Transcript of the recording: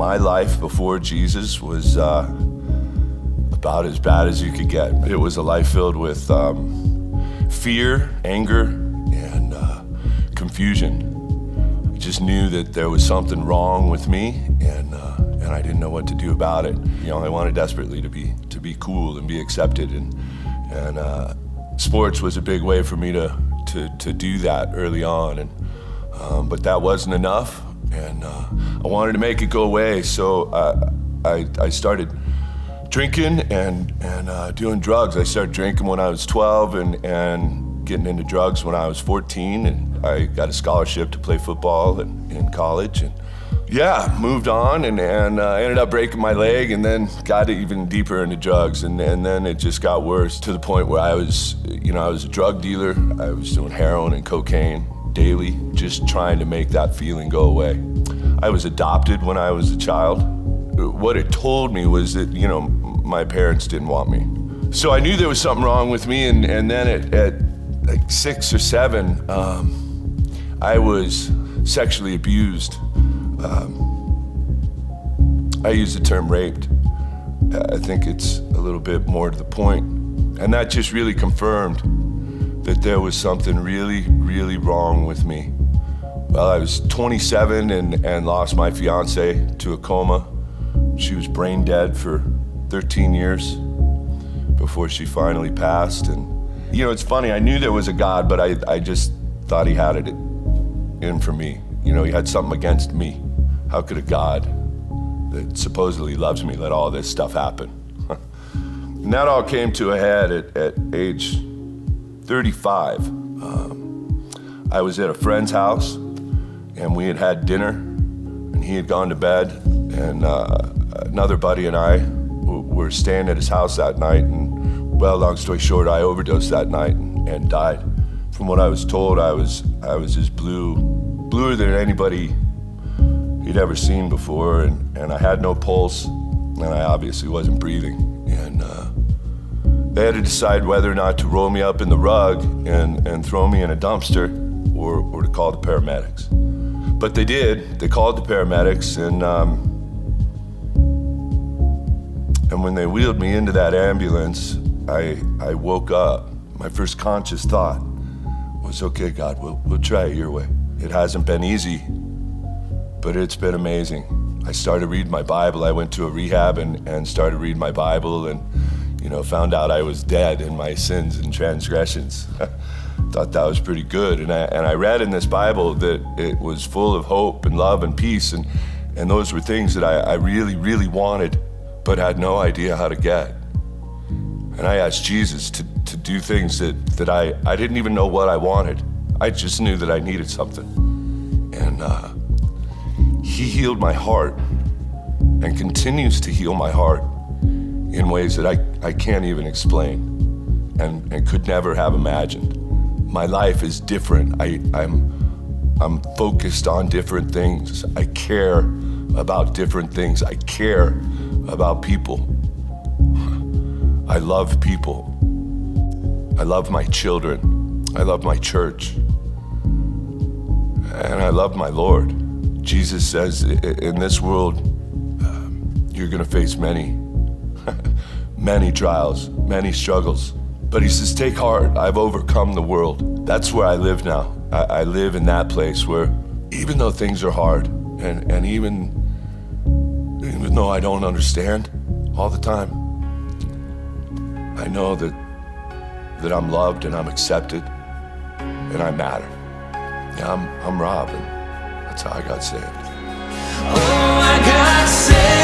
My life before Jesus was about as bad as you could get. It was a life filled with fear, anger, and confusion. I just knew that there was something wrong with me, and I didn't know what to do about it. I wanted desperately to be cool and be accepted, and sports was a big way for me to do that early on, but that wasn't enough, and I wanted to make it go away. So I started drinking and doing drugs. I started drinking when I was 12 and getting into drugs when I was 14, and I got a scholarship to play football in college, and moved on and ended up breaking my leg, and then got even deeper into drugs, and then it just got worse to the point where I was a drug dealer. I was doing heroin and cocaine daily, just trying to make that feeling go away. I was adopted when I was a child. What it told me was that, my parents didn't want me. So I knew there was something wrong with me, and then at like 6 or 7, I was sexually abused. I use the term raped. I think it's a little bit more to the point. And that just really confirmed that there was something really, really wrong with me. Well, I was 27 and lost my fiance to a coma. She was brain dead for 13 years before she finally passed. And, it's funny, I knew there was a God, but I just thought he had it in for me. He had something against me. How could a God that supposedly loves me let all this stuff happen? And that all came to a head at age 35. I was at a friend's house, and we had dinner, and he had gone to bed, and another buddy and I were staying at his house that night, and long story short, I overdosed that night and died. From what I was told, I was as bluer than anybody he'd ever seen before, and I had no pulse, and I obviously wasn't breathing. And they had to decide whether or not to roll me up in the rug and throw me in a dumpster or to call the paramedics. But they did. They called the paramedics, and when they wheeled me into that ambulance, I woke up. My first conscious thought was, okay, God, we'll try it your way. It hasn't been easy, but it's been amazing. I started reading my Bible. I went to a rehab and started reading my Bible, and found out I was dead in my sins and transgressions. Thought that was pretty good. And I read in this Bible that it was full of hope and love and peace, and those were things that I really, really wanted, but had no idea how to get. And I asked Jesus to do things that I didn't even know what I wanted. I just knew that I needed something. And he healed my heart and continues to heal my heart in ways that I can't even explain and could never have imagined. My life is different. I'm focused on different things. I care about different things. I care about people. I love people. I love my children. I love my church. And I love my Lord. Jesus says, in this world, you're gonna face many trials, many struggles. But he says, take heart, I've overcome the world. That's where I live now. I live in that place where even though things are hard, and even though I don't understand all the time, I know that I'm loved and I'm accepted and I matter. Yeah, I'm Rob, and that's how I got saved. Oh, I got saved.